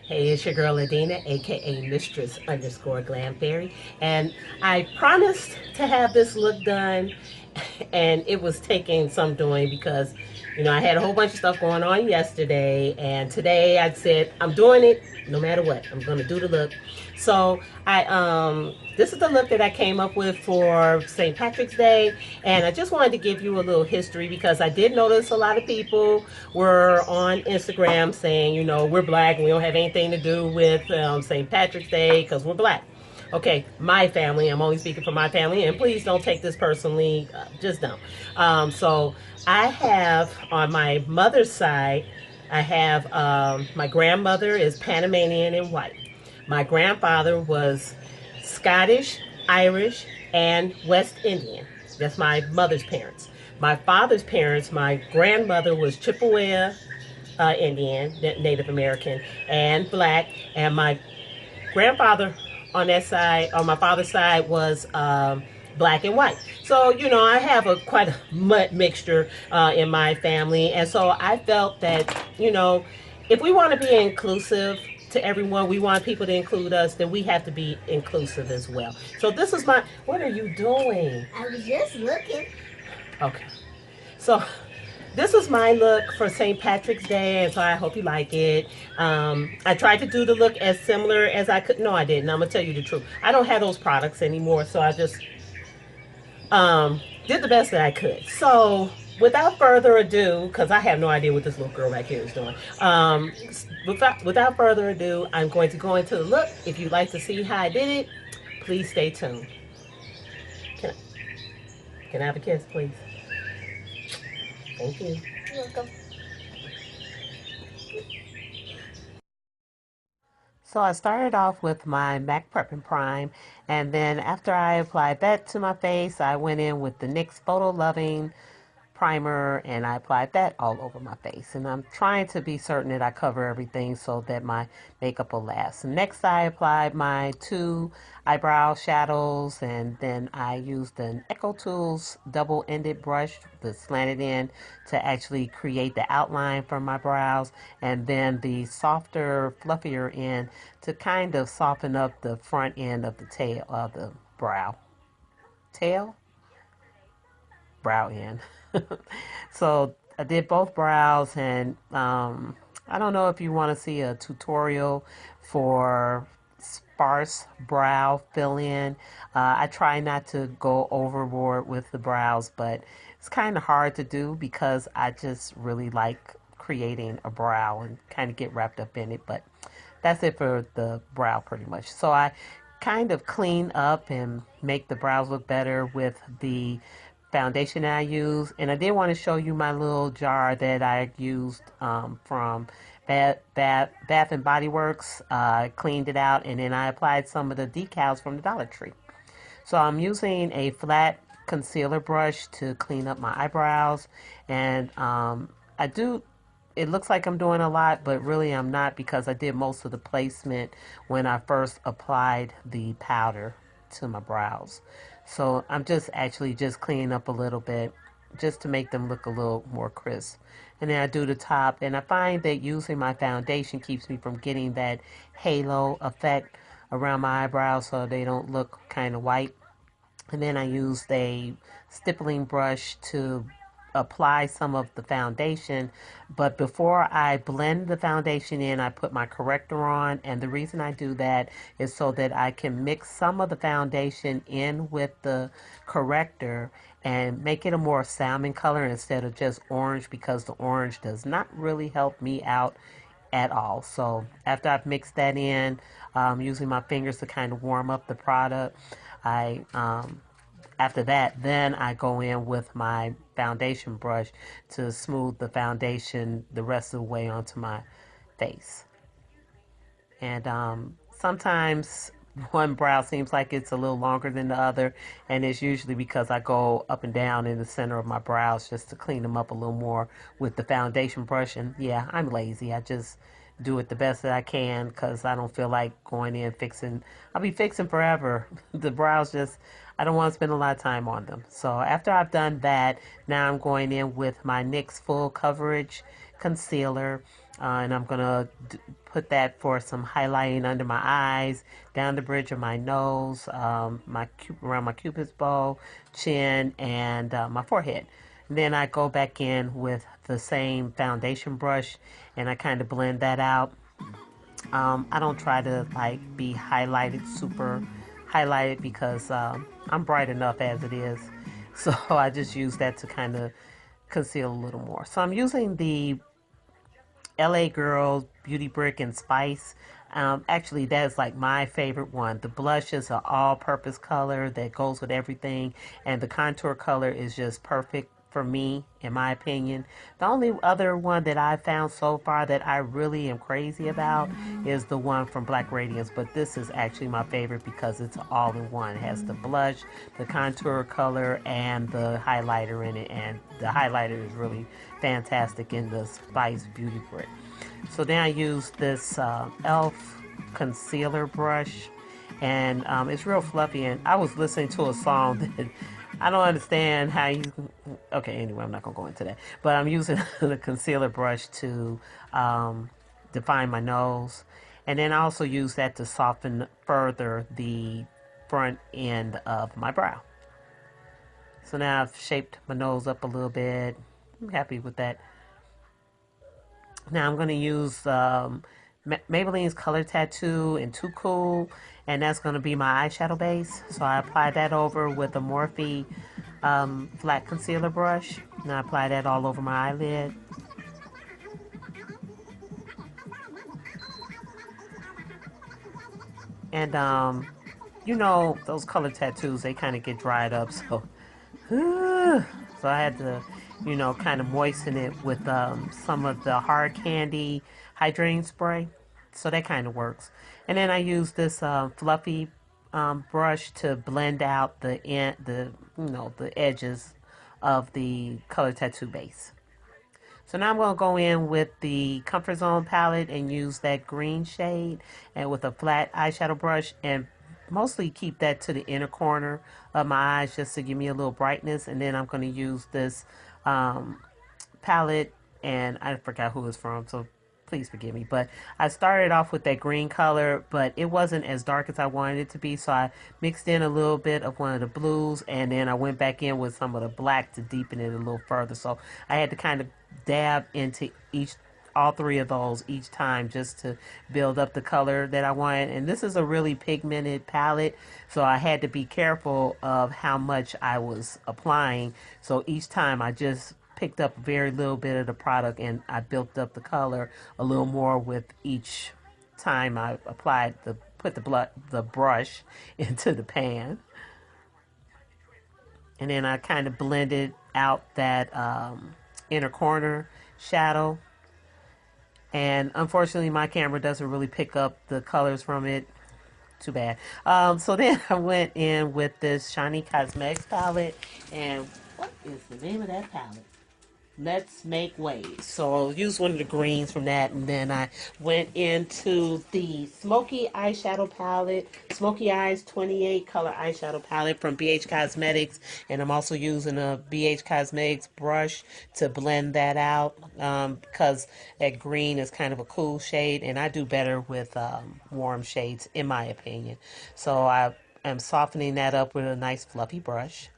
Hey, it's your girl Adina, aka Mistress underscore Glam Fairy, and I promised to have this look done, and it was taking some doing because, I had a whole bunch of stuff going on yesterday, and today I said I'm doing it no matter what. I'm gonna do the look. So this is the look that I came up with for St. Patrick's Day, and I just wanted to give you a little history because I did notice a lot of people were on Instagram saying, we're black and we don't have anything to do with St. Patrick's Day because we're black. Okay, my family, I'm only speaking for my family, and please don't take this personally, just don't. So I have on my mother's side, I have my grandmother is Panamanian and white. My grandfather was Scottish, Irish, and West Indian. That's my mother's parents. My father's parents, my grandmother was Chippewa Indian, Native American, and black, and my grandfather on that side, on my father's side, was black and white. So I have a quite a mixture in my family, and so I felt that if we want to be inclusive to everyone, we want people to include us, then we have to be inclusive as well. So this is my. What are you doing? I was just looking. Okay. So this is my look for St. Patrick's Day, and so I hope you like it. I tried to do the look as similar as I could. No, I didn't. I'm gonna tell you the truth. I don't have those products anymore, so I just did the best that I could. So without further ado, because I have no idea what this little girl back here is doing. Without further ado, I'm going to go into the look. If you'd like to see how I did it, please stay tuned. Can can I have a kiss, please? Thank you. You're welcome. So I started off with my MAC Prep and Prime, and then after I applied that to my face, I went in with the NYX Photo Loving primer and I applied that all over my face. And I'm trying to be certain that I cover everything so that my makeup will last. Next, I applied my two eyebrow shadows, and then I used an Echo Tools double-ended brush, the slanted end, to actually create the outline for my brows, and then the softer, fluffier end to kind of soften up the front end of the tail of the brow. Tail? Brow end. So I did both brows, and I don't know if you want to see a tutorial for sparse brow fill-in. I try not to go overboard with the brows, but it's kind of hard to do because I just really like creating a brow and kind of get wrapped up in it. But that's it for the brow pretty much. So I kind of clean up and make the brows look better with the foundation that I use. And I did want to show you my little jar that I used from Bath and Body Works. I cleaned it out, and then I applied some of the decals from the Dollar Tree. So I'm using a flat concealer brush to clean up my eyebrows, and I do. It looks like I'm doing a lot, but really I'm not, because I did most of the placement when I first applied the powder to my brows. So I'm just actually just cleaning up a little bit just to make them look a little more crisp. And then I do the top, and I find that using my foundation keeps me from getting that halo effect around my eyebrows so they don't look kind of white. And then I used a stippling brush to apply some of the foundation. But before I blend the foundation in, I put my corrector on. And the reason I do that is so that I can mix some of the foundation in with the corrector and make it a more salmon color instead of just orange, because the orange does not really help me out at all. So after I've mixed that in, using my fingers to kind of warm up the product, I after that, then I go in with my foundation brush to smooth the foundation the rest of the way onto my face. And sometimes one brow seems like it's a little longer than the other, and it's usually because I go up and down in the center of my brows just to clean them up a little more with the foundation brush. And yeah, I'm lazy. I just do it the best that I can because I don't feel like going in fixing. I'll be fixing forever. The brows just, I don't want to spend a lot of time on them. So after I've done that, now I'm going in with my NYX Full Coverage Concealer. And I'm going to put that for some highlighting under my eyes, down the bridge of my nose, around my cupid's bow, chin, and my forehead. And then I go back in with the same foundation brush and I kind of blend that out. I don't try to like be highlighted, super highlighted, because I'm bright enough as it is. So I just use that to kind of conceal a little more. So I'm using the LA Girl Beauty Brick and Spice. Actually, that's like my favorite one. The blush is an all-purpose color that goes with everything, and the contour color is just perfect for me, in my opinion. The only other one that I've found so far that I really am crazy about is the one from Black Radiance, but this is actually my favorite because it's all in one. It has the blush, the contour color, and the highlighter in it, and the highlighter is really fantastic in the Spice Beauty Brick. So then I use this e.l.f. concealer brush, and it's real fluffy. And I was listening to a song that I don't understand how you. Okay, anyway, I'm not gonna go into that. But I'm using the concealer brush to define my nose, and then I also use that to soften further the front end of my brow. So now I've shaped my nose up a little bit. I'm happy with that. Now I'm going to use Maybelline's Color Tattoo in Too Cool, and that's going to be my eyeshadow base. So I apply that over with a Morphe flat concealer brush, and I apply that all over my eyelid. And you know, those color tattoos, they kind of get dried up, so so I had to, you know, kind of moisten it with some of the hard candy hydrating spray. So that kind of works. And then I use this fluffy brush to blend out the edges of the color tattoo base. So now I'm going to go in with the Comfort Zone palette and use that green shade and with a flat eyeshadow brush and mostly keep that to the inner corner of my eyes just to give me a little brightness. And then I'm going to use this um, palette, and I forgot who it's from, so please forgive me. But I started off with that green color, but it wasn't as dark as I wanted it to be, so I mixed in a little bit of one of the blues, and then I went back in with some of the black to deepen it a little further. So I had to kind of dab into all three of those each time just to build up the color that I wanted. And this is a really pigmented palette, so I had to be careful of how much I was applying. So each time I just picked up very little bit of the product and I built up the color a little more with each time I put the brush into the pan. And then I kind of blended out that inner corner shadow. And unfortunately, my camera doesn't really pick up the colors from it. Too bad. So then I went in with this Shiny Cosmetics palette. And what is the name of that palette? Let's Make Waves. So I'll use one of the greens from that, and then I went into the Smoky Eyeshadow Palette, Smoky Eyes 28 color eyeshadow palette from BH Cosmetics, and I'm also using a BH Cosmetics brush to blend that out because that green is kind of a cool shade, and I do better with warm shades, in my opinion. So I am softening that up with a nice fluffy brush.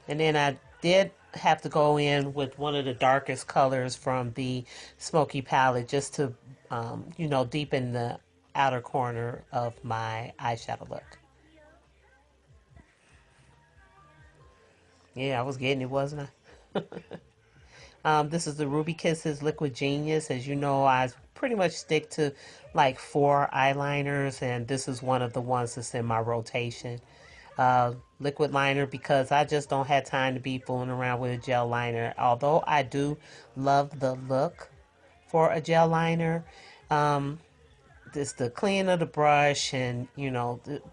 And then I did have to go in with one of the darkest colors from the Smoky palette just to, deepen the outer corner of my eyeshadow look. Yeah, I was getting it, wasn't I? This is the Ruby Kisses Liquid Genius. As you know, I pretty much stick to like four eyeliners, and this is one of the ones that's in my rotation. Liquid liner because I just don't have time to be fooling around with a gel liner. Although I do love the look for a gel liner, um, just the clean of the brush and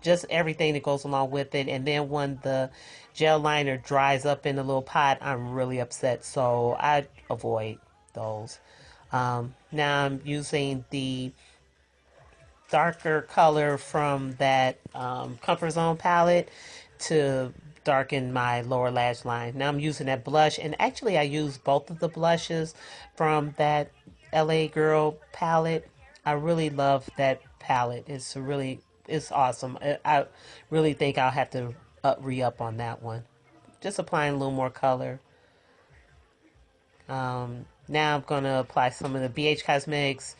just everything that goes along with it. And then when the gel liner dries up in the little pot, I'm really upset. So I avoid those. Now I'm using the darker color from that Comfort Zone palette to darken my lower lash line. Now I'm using that blush, and actually I used both of the blushes from that LA Girl palette. I really love that palette. It's awesome. I really think I'll have to re-up on that one. Just applying a little more color. Now I'm going to apply some of the BH Cosmetics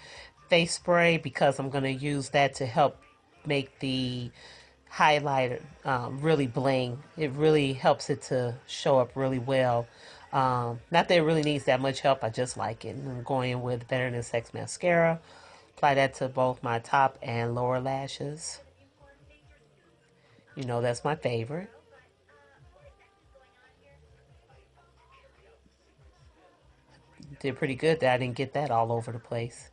face spray because I'm going to use that to help make the highlighter really bling. It really helps it to show up really well. Not that it really needs that much help. I just like it. And I'm going in with Better Than Sex mascara. Apply that to both my top and lower lashes. You know that's my favorite. Did pretty good that I didn't get that all over the place.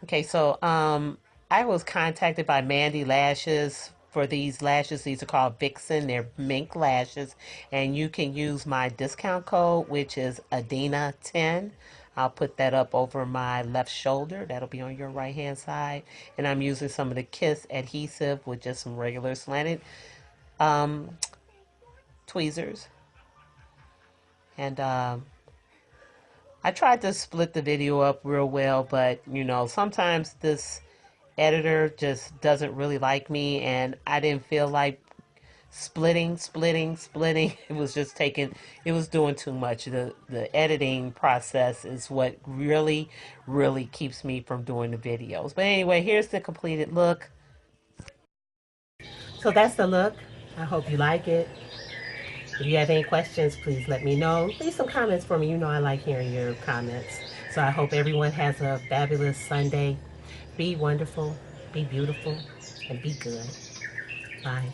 Okay, so I was contacted by Mandy Lashes for these lashes. These are called Vixen. They're mink lashes, and you can use my discount code, which is Adina10. I'll put that up over my left shoulder. That'll be on your right hand side. And I'm using some of the Kiss adhesive with just some regular slanted um, tweezers. And I tried to split the video up real well, but you know, sometimes this editor just doesn't really like me, and I didn't feel like splitting. It was just taking, it was doing too much. The editing process is what really keeps me from doing the videos. But anyway, here's the completed look. So that's the look. I hope you like it. If you have any questions, please let me know. Leave some comments for me. You know I like hearing your comments. So I hope everyone has a fabulous Sunday. Be wonderful, be beautiful, and be good. Bye.